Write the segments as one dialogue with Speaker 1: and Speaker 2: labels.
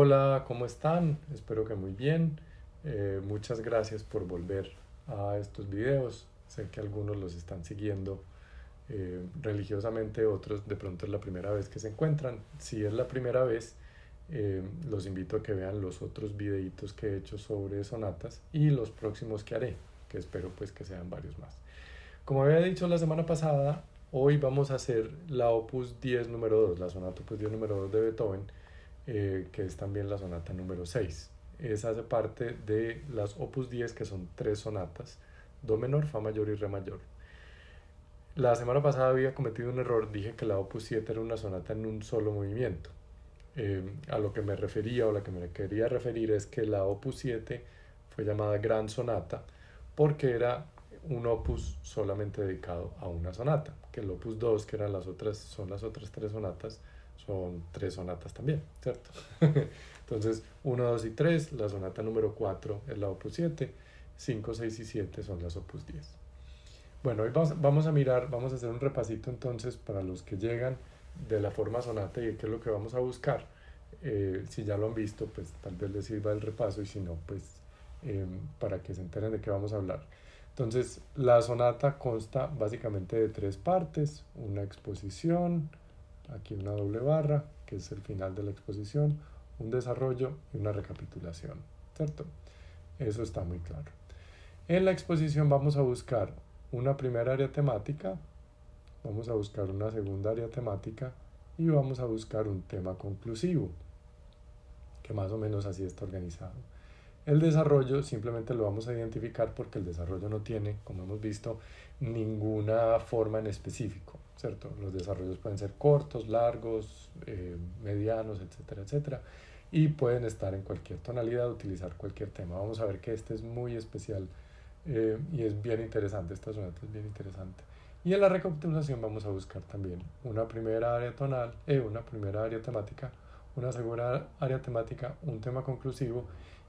Speaker 1: Hola, ¿cómo están? Espero que muy bien. Muchas gracias por volver a estos videos. Sé que algunos los están siguiendo religiosamente, otros de pronto es la primera vez que se encuentran. Si es la primera vez, los invito a que vean los otros videitos que he hecho sobre sonatas y los próximos que haré, que espero pues que sean varios más. Como había dicho la semana pasada, hoy vamos a hacer la Opus 10 número 2, la sonata Opus 10 número 2 de Beethoven, que es también la sonata número 6. Esa hace parte de las Opus 10, que son 3 sonatas: Do menor, Fa mayor y Re mayor. La semana pasada había cometido un error, dije que la Opus 7 era una sonata en un solo movimiento. A lo que me refería, o la que me quería referir, es que la Opus 7 fue llamada Gran Sonata porque era un opus solamente dedicado a una sonata, que el Opus 2, que eran las otras 3 sonatas, son 3 sonatas también, ¿cierto? Entonces, 1, 2 y 3, la sonata número 4 es la Opus 7, 5, 6 y 7 son las Opus 10. Bueno, hoy vamos a hacer un repasito entonces para los que llegan de la forma sonata y qué es lo que vamos a buscar. Si ya lo han visto, pues tal vez les sirva el repaso, y si no, pues para que se enteren de qué vamos a hablar. Entonces, la sonata consta básicamente de 3 partes: una exposición, aquí una doble barra, que es el final de la exposición, un desarrollo y una recapitulación, ¿cierto? Eso está muy claro. En la exposición vamos a buscar una primera área temática, vamos a buscar una segunda área temática y vamos a buscar un tema conclusivo, que más o menos así está organizado. El desarrollo simplemente lo vamos a identificar porque el desarrollo no tiene, como hemos visto, ninguna forma en específico, ¿cierto? Los desarrollos pueden ser cortos, largos, medianos, etcétera, etcétera, y pueden estar en cualquier tonalidad, utilizar cualquier tema. Vamos a ver que este es muy especial y es bien interesante, esta sonata es bien interesante. Y en la recapitulación vamos a buscar también una primera área tonal, una primera área temática, una segunda área temática, un tema conclusivo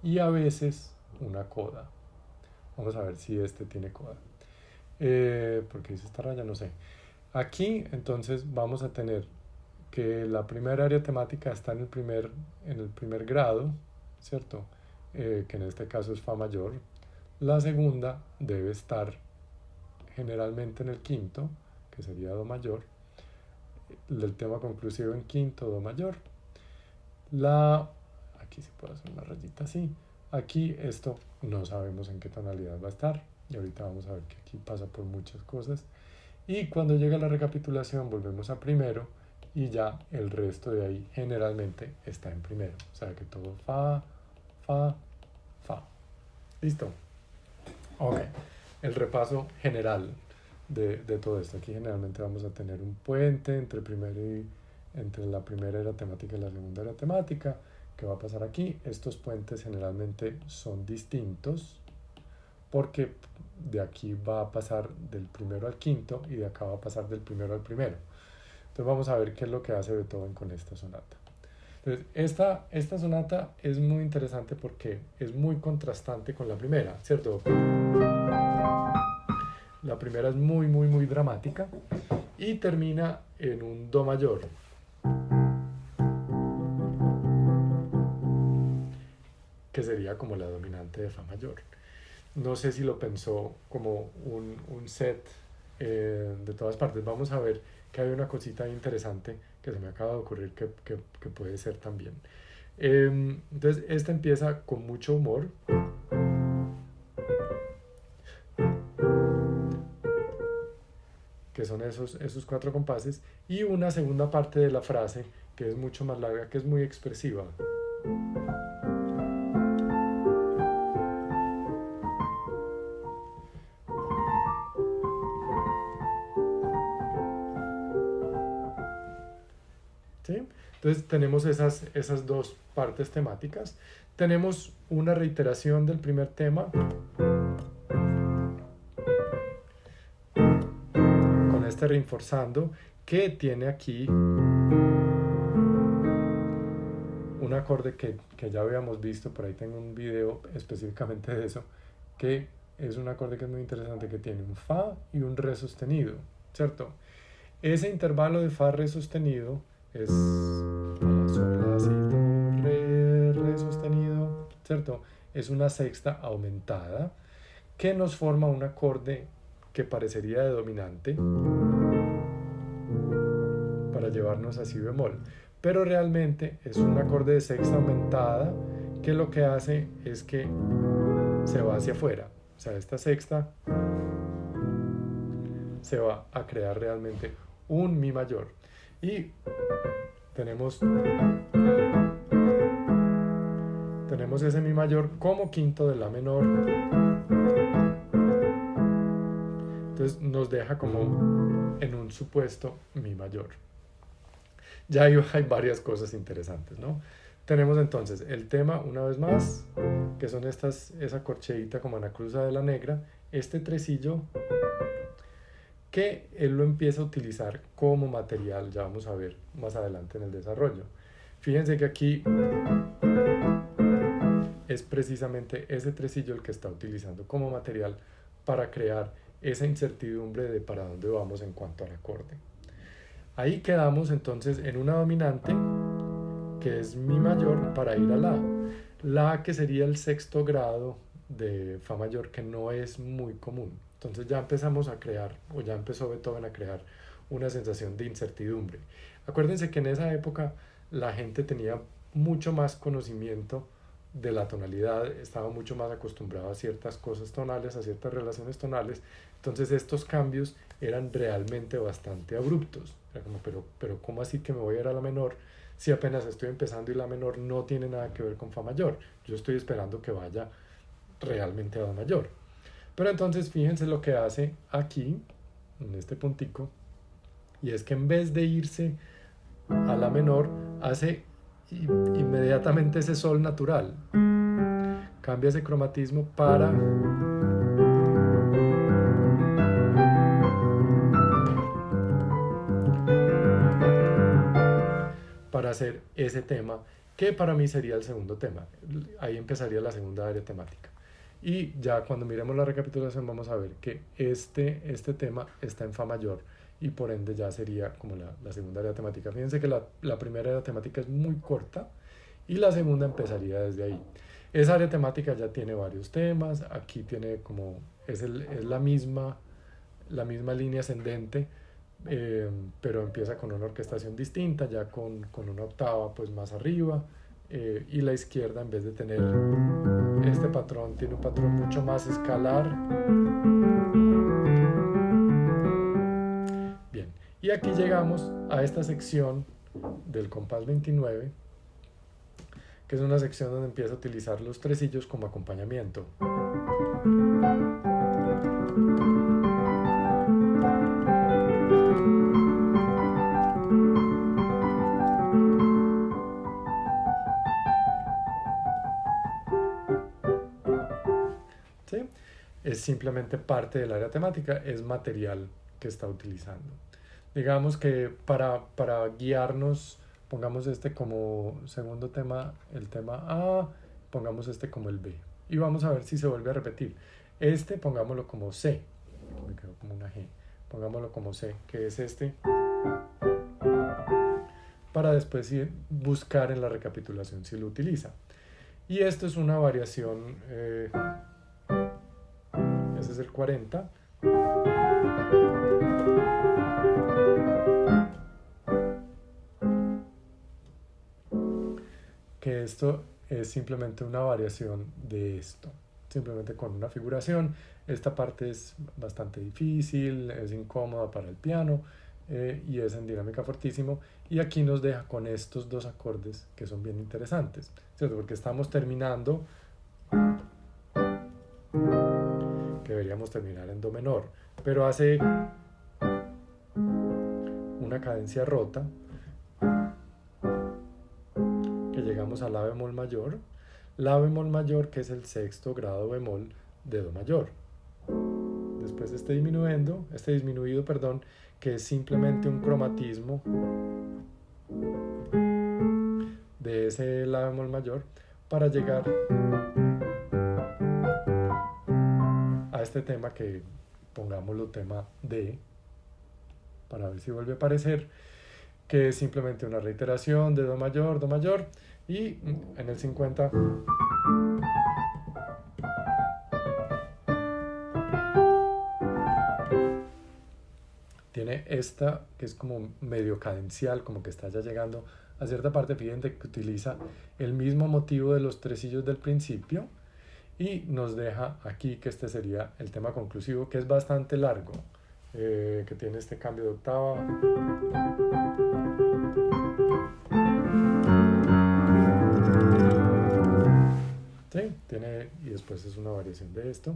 Speaker 1: y a veces una coda. Vamos a ver si este tiene coda. Porque dice esta raya, no sé. Aquí entonces vamos a tener que la primera área temática está en el primer grado, ¿cierto? Que en este caso es Fa mayor. La segunda debe estar generalmente en el quinto, que sería Do mayor. El tema conclusivo en quinto, Do mayor. Aquí se puede hacer una rayita así. Aquí esto no sabemos en qué tonalidad va a estar, y ahorita vamos a ver que aquí pasa por muchas cosas. Y cuando llega la recapitulación volvemos a primero, y ya el resto de ahí generalmente está en primero. O sea que todo Fa, Fa, Fa. ¿Listo? Ok. El repaso general de todo esto. Aquí generalmente vamos a tener un puente entre la primera era temática y la segunda era temática. ¿Qué va a pasar aquí? Estos puentes generalmente son distintos porque de aquí va a pasar del primero al quinto y de acá va a pasar del primero al primero. Entonces vamos a ver qué es lo que hace Beethoven con esta sonata. Entonces, esta sonata es muy interesante porque es muy contrastante con la primera, ¿cierto? La primera es muy, muy, muy dramática y termina en un Do mayor, que sería como la dominante de Fa mayor. No sé si lo pensó como un set de todas partes. Vamos a ver que hay una cosita interesante que se me acaba de ocurrir que puede ser también. Entonces, esta empieza con mucho humor. Que son esos 4 compases, y una segunda parte de la frase que es mucho más larga, que es muy expresiva. ¿Sí? Entonces tenemos esas 2 partes temáticas. Tenemos una reiteración del primer tema con este reforzando, que tiene aquí un acorde que ya habíamos visto, por ahí tengo un video específicamente de eso, que es un acorde que es muy interesante, que tiene un Fa y un Re sostenido, ¿cierto? Ese intervalo de Fa, Re sostenido es Fa, Sol, La, Si, Do, Re, ¿cierto? Es una sexta aumentada que nos forma un acorde que parecería de dominante para llevarnos a si bemol, pero realmente es un acorde de sexta aumentada que lo que hace es que se va hacia afuera, o sea, esta sexta se va a crear realmente un mi mayor y tenemos ese mi mayor como quinto de la menor. Entonces nos deja como en un supuesto mi mayor. Ya hay varias cosas interesantes, ¿no? Tenemos entonces el tema, una vez más, que son esa corcheita como Ana Cruza de la Negra, este tresillo que él lo empieza a utilizar como material, ya vamos a ver más adelante en el desarrollo. Fíjense que aquí es precisamente ese tresillo el que está utilizando como material para crear esa incertidumbre de para dónde vamos en cuanto al acorde. Ahí quedamos entonces en una dominante que es mi mayor para ir a la. La que sería el sexto grado de fa mayor, que no es muy común. Entonces ya empezamos a crear, o ya empezó Beethoven a crear una sensación de incertidumbre. Acuérdense que en esa época la gente tenía mucho más conocimiento de la tonalidad, estaba mucho más acostumbrado a ciertas cosas tonales, a ciertas relaciones tonales, entonces estos cambios eran realmente bastante abruptos. Era como, pero ¿cómo así que me voy a ir a la menor si apenas estoy empezando y la menor no tiene nada que ver con fa mayor? Yo estoy esperando que vaya realmente a do mayor. Pero entonces fíjense lo que hace aquí, en este puntico, y es que en vez de irse a la menor, hace inmediatamente ese sol natural. Cambia ese cromatismo para hacer ese tema, que para mí sería el segundo tema. Ahí empezaría la segunda área temática. Y ya cuando miremos la recapitulación vamos a ver que este tema está en fa mayor y por ende ya sería como la segunda área temática. Fíjense que la primera área temática es muy corta y la segunda empezaría desde ahí. Esa área temática ya tiene varios temas, aquí tiene como, es la misma línea ascendente, pero empieza con una orquestación distinta, ya con una octava pues más arriba, y la izquierda, en vez de tener este patrón, tiene un patrón mucho más escalar. Bien, y aquí llegamos a esta sección del compás 29, que es una sección donde empieza a utilizar los tresillos como acompañamiento. ¿Sí? Es simplemente parte del área temática, es material que está utilizando. Digamos que para guiarnos, pongamos este como segundo tema, el tema A, pongamos este como el B. Y vamos a ver si se vuelve a repetir. Este pongámoslo como C, me quedó como una G. Pongámoslo como C, que es este, para después buscar en la recapitulación si lo utiliza. Y esto es una variación, ese es el 40. Que esto es simplemente una variación de esto, simplemente con una figuración. Esta parte es bastante difícil, es incómoda para el piano, y es en dinámica fortísimo, y aquí nos deja con estos dos acordes que son bien interesantes, ¿cierto? Porque estamos terminando, que deberíamos terminar en do menor, pero hace una cadencia rota, que llegamos a la bemol mayor, que es el sexto grado bemol de do mayor. Después este disminuido, que es simplemente un cromatismo de ese la bemol mayor para llegar a este tema que pongámoslo tema D, para ver si vuelve a aparecer, que es simplemente una reiteración de do mayor, y en el 50 tiene esta que es como medio cadencial, como que está ya llegando a cierta parte. Fíjense que utiliza el mismo motivo de los tresillos del principio y nos deja aquí que este sería el tema conclusivo, que es bastante largo, que tiene este cambio de octava. ¿Sí? Tiene, y después es una variación de esto,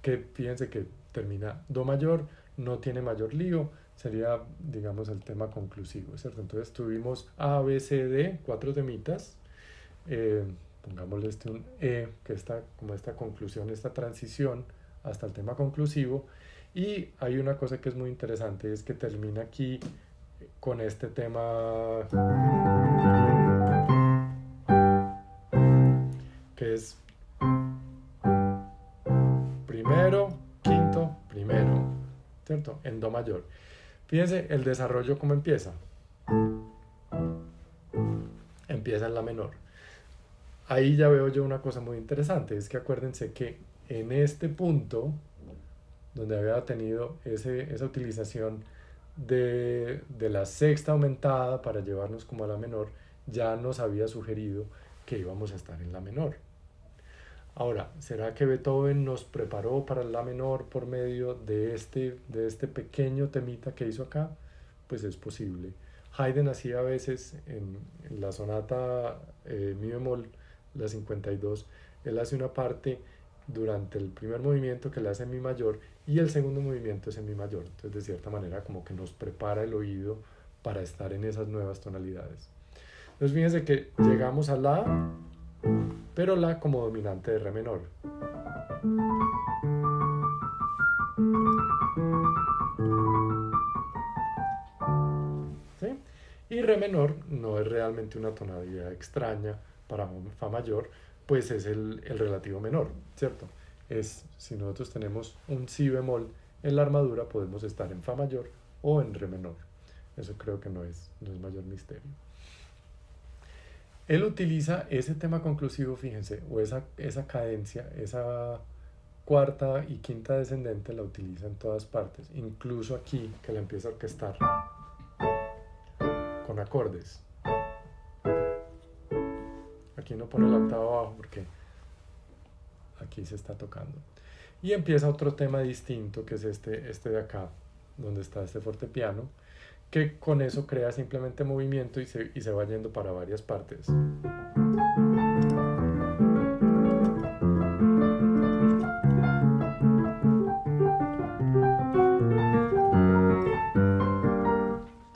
Speaker 1: que fíjense que termina do mayor, no tiene mayor lío, sería, digamos, el tema conclusivo, ¿cierto? Entonces tuvimos A, B, C, D, 4 temitas, pongámosle un E, que está como esta conclusión, esta transición hasta el tema conclusivo, y hay una cosa que es muy interesante, es que termina aquí con este tema que es primero, quinto, primero, ¿cierto? En do mayor. Fíjense el desarrollo cómo empieza. Empieza en la menor. Ahí ya veo yo una cosa muy interesante, es que acuérdense que en este punto, donde había tenido esa utilización de la sexta aumentada para llevarnos como a la menor, ya nos había sugerido que íbamos a estar en la menor. Ahora, ¿será que Beethoven nos preparó para la menor por medio de este pequeño temita que hizo acá? Pues es posible. Haydn hacía a veces en la sonata mi bemol, la 52, él hace una parte durante el primer movimiento que le hace en mi mayor y el segundo movimiento es en mi mayor. Entonces, de cierta manera, como que nos prepara el oído para estar en esas nuevas tonalidades. Entonces, fíjense que llegamos a la, pero la como dominante de re menor. ¿Sí? Y re menor no es realmente una tonalidad extraña para fa mayor, pues es el relativo menor, ¿cierto? Es, si nosotros tenemos un si bemol en la armadura, podemos estar en fa mayor o en re menor. Eso creo que no es mayor misterio. Él utiliza ese tema conclusivo, fíjense, o esa cadencia, esa cuarta y quinta descendente la utiliza en todas partes, incluso aquí que la empieza a orquestar con acordes. Aquí no pone la octava abajo porque aquí se está tocando. Y empieza otro tema distinto que es este de acá, donde está este fortepiano, que con eso crea simplemente movimiento y se va yendo para varias partes. ¿Sí?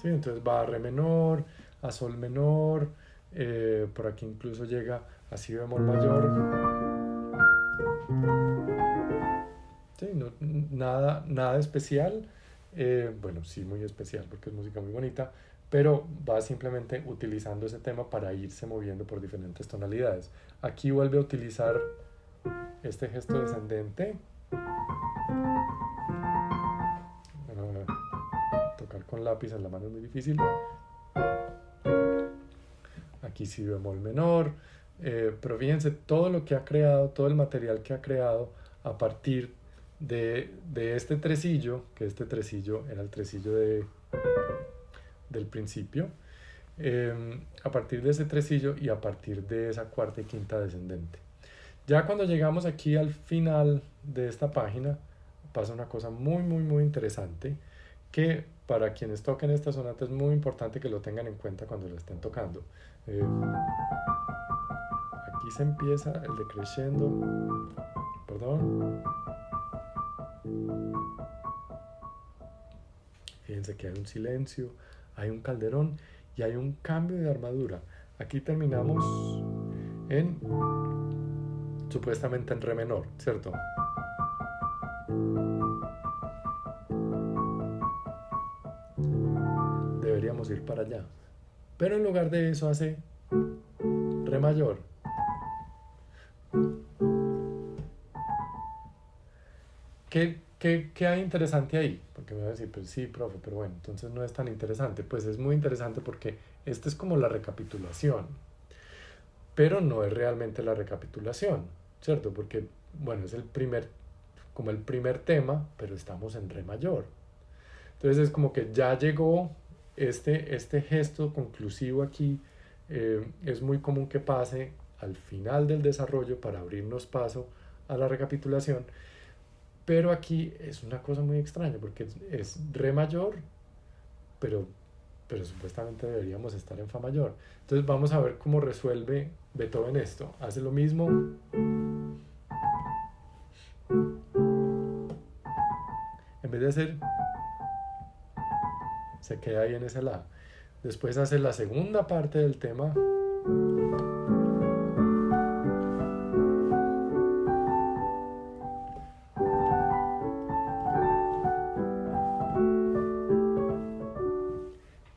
Speaker 1: Entonces va a re menor, a sol menor, por aquí incluso llega a si bemol mayor. Sí, no, nada especial, bueno, sí muy especial porque es música muy bonita, pero va simplemente utilizando ese tema para irse moviendo por diferentes tonalidades. Aquí vuelve a utilizar este gesto descendente, tocar con lápiz en la mano es muy difícil. Aquí si bemol menor, pero fíjense todo lo que ha creado, todo el material que ha creado a partir de este tresillo, que este tresillo era el tresillo del principio, a partir de ese tresillo y a partir de esa cuarta y quinta descendente. Ya cuando llegamos aquí al final de esta página, pasa una cosa muy interesante, que para quienes toquen esta sonata es muy importante que lo tengan en cuenta cuando lo estén tocando. Aquí se empieza el decrescendo, perdón. Fíjense que hay un silencio, hay un calderón y hay un cambio de armadura. Aquí terminamos en, supuestamente en re menor, ¿cierto? Deberíamos ir para allá. Pero en lugar de eso hace re mayor. ¿Qué hay interesante ahí? Porque me va a decir, pues sí, profe, pero bueno, entonces no es tan interesante. Pues es muy interesante porque esta es como la recapitulación, pero no es realmente la recapitulación, ¿cierto? Porque, bueno, es como el primer tema, pero estamos en re mayor. Entonces es como que ya llegó este gesto conclusivo aquí. Es muy común que pase al final del desarrollo para abrirnos paso a la recapitulación, pero aquí es una cosa muy extraña porque es re mayor, pero, pero supuestamente deberíamos estar en fa mayor. Entonces vamos a ver cómo resuelve Beethoven esto. Hace lo mismo, en vez de hacer, se queda ahí en ese la. Después hace la segunda parte del tema.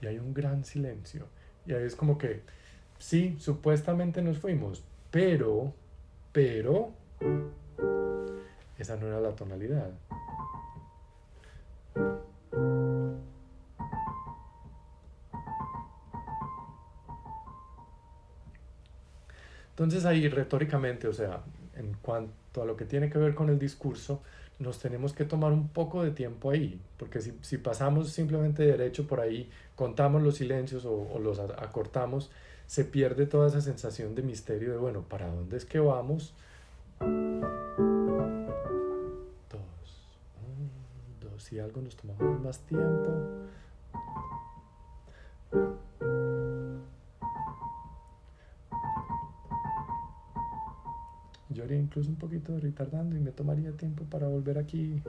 Speaker 1: Y hay un gran silencio. Y ahí es como que, sí, supuestamente nos fuimos, pero, esa no era la tonalidad. Entonces ahí retóricamente, o sea, en cuanto a lo que tiene que ver con el discurso, nos tenemos que tomar un poco de tiempo ahí, porque si pasamos simplemente derecho por ahí, contamos los silencios o los acortamos, se pierde toda esa sensación de misterio de, bueno, ¿para dónde es que vamos? Dos, si algo nos tomamos más tiempo. Yo haría incluso un poquito de retardando y me tomaría tiempo para volver aquí.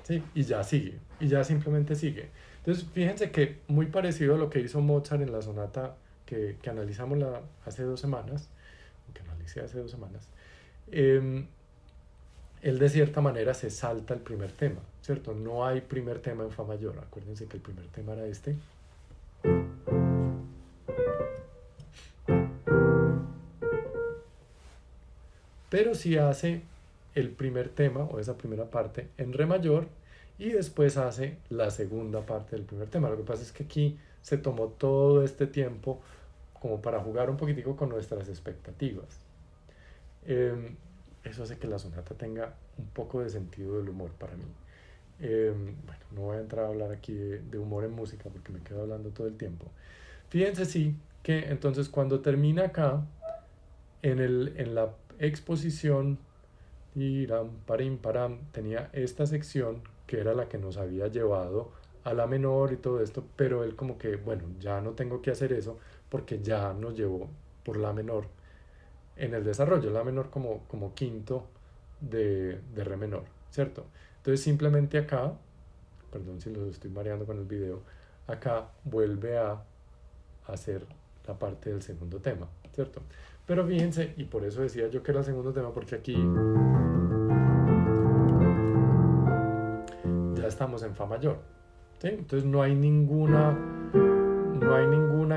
Speaker 1: Sí, y ya sigue, y ya simplemente sigue. Entonces, fíjense que muy parecido a lo que hizo Mozart en la sonata que analizamos hace 2 semanas, que analicé hace 2 semanas, él de cierta manera se salta el primer tema, ¿cierto? No hay primer tema en fa mayor, acuérdense que el primer tema era este. Pero sí hace el primer tema o esa primera parte en re mayor y después hace la segunda parte del primer tema. Lo que pasa es que aquí se tomó todo este tiempo como para jugar un poquitico con nuestras expectativas. Eso hace que la sonata tenga un poco de sentido del humor para mí. Bueno, no voy a entrar a hablar aquí de humor en música porque me quedo hablando todo el tiempo. Fíjense sí que entonces cuando termina acá en la exposición Iram, parim, param, tenía esta sección que era la que nos había llevado a la menor y todo esto, pero él como que, bueno, ya no tengo que hacer eso porque ya nos llevó por la menor en el desarrollo, la menor como quinto de re menor, ¿cierto? Entonces simplemente acá, perdón si los estoy mareando con el video, acá vuelve a hacer la parte del segundo tema, ¿cierto? Pero fíjense, y por eso decía yo que era el segundo tema, porque aquí ya estamos en fa mayor, ¿sí? Entonces no hay ninguna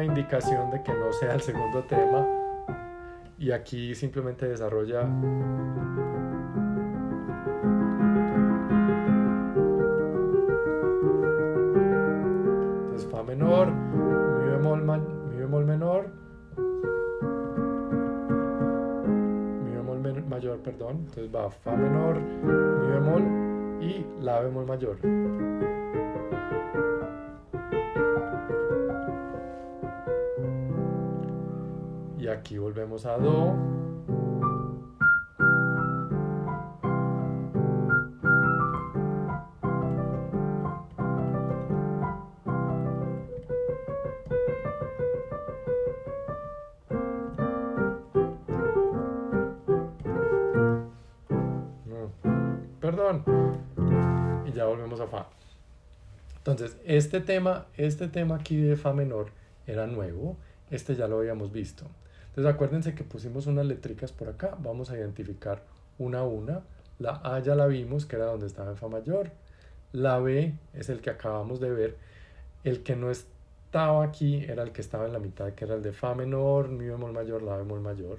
Speaker 1: indicación de que no sea el segundo tema, y aquí simplemente desarrolla entonces fa menor, mi bemol menor, mayor, perdón, entonces va fa menor, mi bemol y la bemol mayor. Y aquí volvemos a do. Perdón. Y ya volvemos a fa. Entonces, este tema aquí de fa menor era nuevo. Este ya lo habíamos visto. Entonces, acuérdense que pusimos unas letricas por acá. Vamos a identificar una a una. La A ya la vimos, que era donde estaba en fa mayor. La B es el que acabamos de ver. El que no estaba aquí era el que estaba en la mitad, que era el de fa menor, mi bemol mayor, la bemol mayor.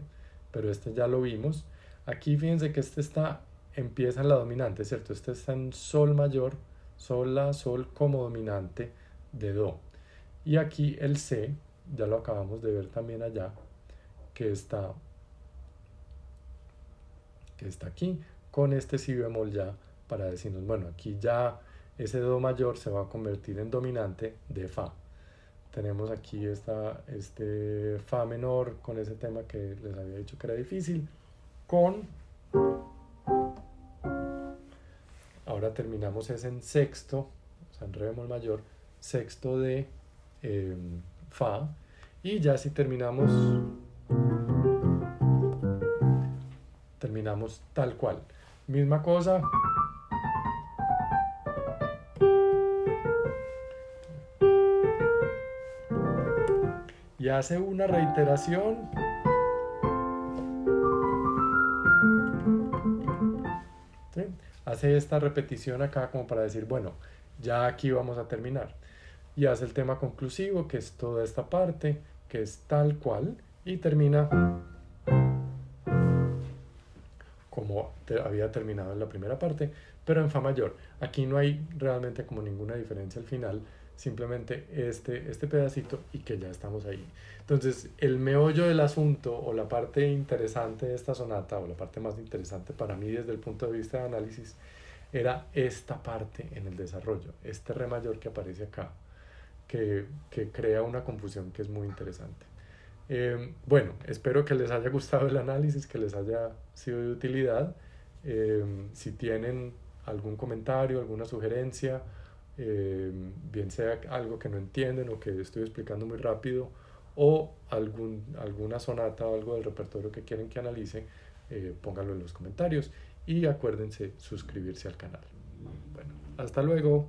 Speaker 1: Pero este ya lo vimos. Aquí fíjense que empieza en la dominante, ¿cierto? Este está en sol mayor, sol, la, sol como dominante de do. Y aquí el C, ya lo acabamos de ver también allá, que está aquí, con este si bemol ya para decirnos, bueno, aquí ya ese do mayor se va a convertir en dominante de fa. Tenemos aquí este fa menor con ese tema que les había dicho que era difícil, con, ahora terminamos es en sexto, o sea en re bemol mayor, sexto de fa, y ya si terminamos tal cual, misma cosa, y hace una reiteración ¿sí? Hace esta repetición acá como para decir, bueno, ya aquí vamos a terminar. Y hace el tema conclusivo, que es toda esta parte, que es tal cual, y termina como había terminado en la primera parte, pero en fa mayor. Aquí no hay realmente como ninguna diferencia al final, simplemente este pedacito y que ya estamos ahí. Entonces, el meollo del asunto o la parte interesante de esta sonata, o la parte más interesante para mí desde el punto de vista de análisis, era esta parte en el desarrollo, este re mayor que aparece acá, que crea una confusión que es muy interesante. Bueno, espero que les haya gustado el análisis, que les haya sido de utilidad. Si tienen algún comentario, alguna sugerencia, bien sea algo que no entienden o que estoy explicando muy rápido, o alguna sonata o algo del repertorio que quieren que analice, pónganlo en los comentarios y acuérdense suscribirse al canal. Bueno, hasta luego.